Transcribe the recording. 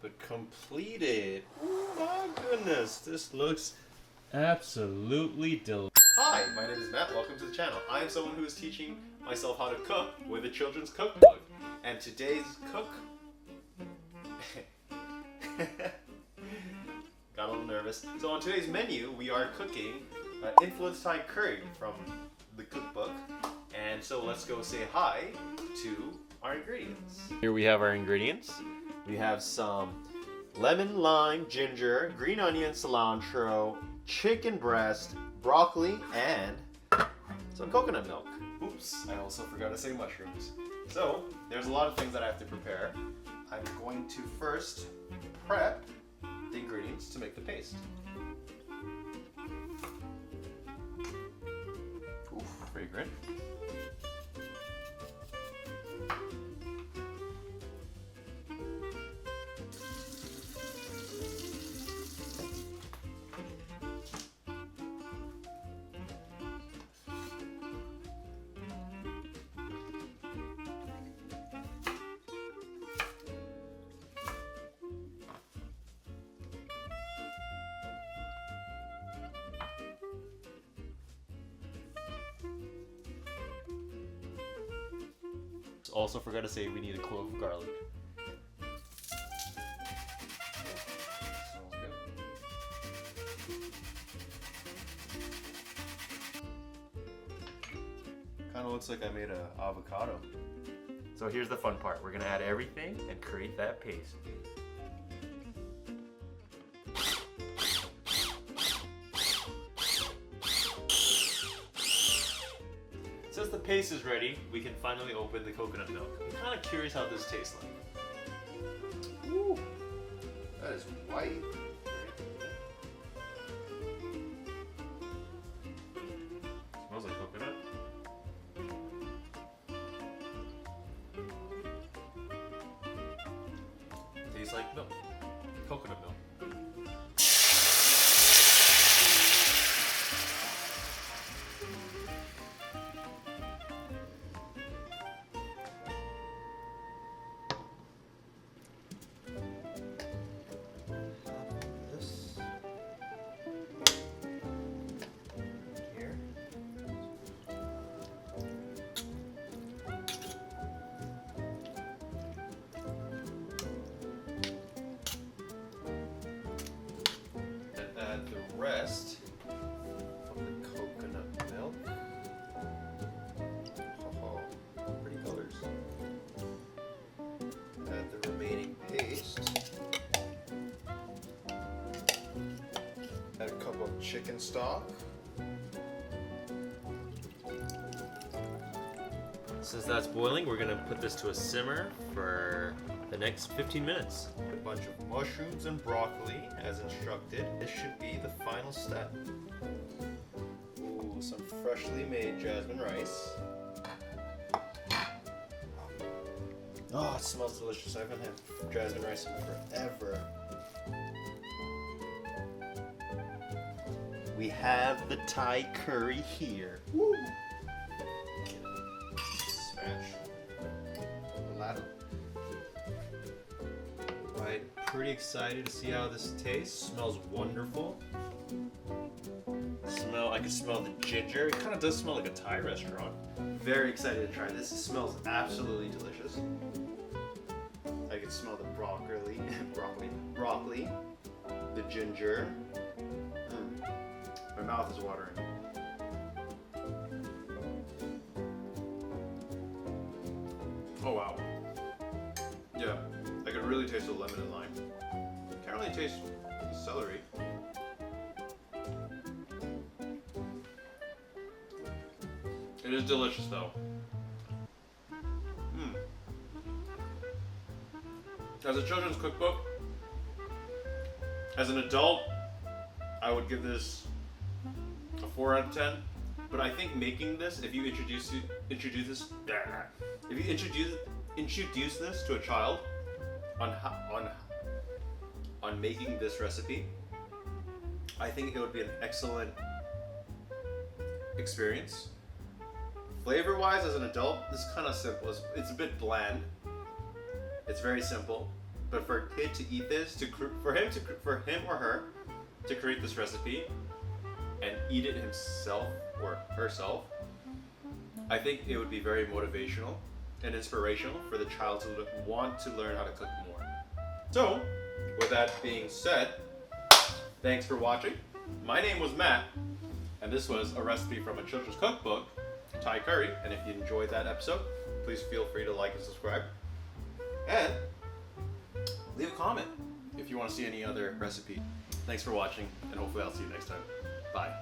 but completed. Oh my goodness, this looks absolutely delicious. Hi, my name is Matt. Welcome to the channel. I am someone who is teaching myself how to cook with a children's cookbook. And today's cook... Got a little nervous. So on today's menu, we are cooking influence Thai curry from the cookbook. And so let's go say hi to our ingredients. Here we have our ingredients. We have some lemon, lime, ginger, green onion, cilantro, chicken breast, broccoli, and some coconut milk. Oops, I also forgot to say mushrooms. So there's a lot of things that I have to prepare. I'm going to first prep the ingredients to make the paste. Ooh, fragrant. Also forgot to say we need a clove of garlic. Smells good. Kind of looks like I made an avocado. So here's the fun part. We're gonna add everything and create that paste. Since the paste is ready, we can finally open the coconut milk. I'm kind of curious how this tastes like. Ooh, that is white. Smells like coconut. Tastes like milk. Coconut milk. Rest from the coconut milk. Oh, pretty colors. Add the remaining paste. Add a cup of chicken stock. Since that's boiling, we're gonna put this to a simmer for the next 15 minutes. A bunch of mushrooms and broccoli as instructed. This should be the final step. Ooh, some freshly made jasmine rice. Oh, it smells delicious. I haven't had jasmine rice in forever. We have the Thai curry here. Woo! Smash. Ladle. Right, pretty excited to see how this tastes. Smells wonderful. I can smell the ginger. It kind of does smell like a Thai restaurant. Very excited to try this. It smells absolutely delicious. I can smell the broccoli, the ginger. My mouth is watering. Oh wow. Yeah. I can really taste the lemon and lime. Can't really taste the celery. It is delicious though. As a children's cookbook, as an adult, I would give this a 4 out of 10. But I think making this, if you introduce this to a child on making this recipe, I think it would be an excellent experience. Flavor-wise, as an adult, this is kind of simple. It's a bit bland. It's very simple. but for a kid to eat this, for him or her to create this recipe and eat it himself or herself, I think it would be very motivational and inspirational for the child to want to learn how to cook more. So, with that being said, thanks for watching. My name was Matt, and this was a recipe from a children's cookbook, Thai curry. And if you enjoyed that episode, please feel free to like and subscribe. And leave a comment if you want to see any other recipe. Thanks for watching, and hopefully I'll see you next time. Bye.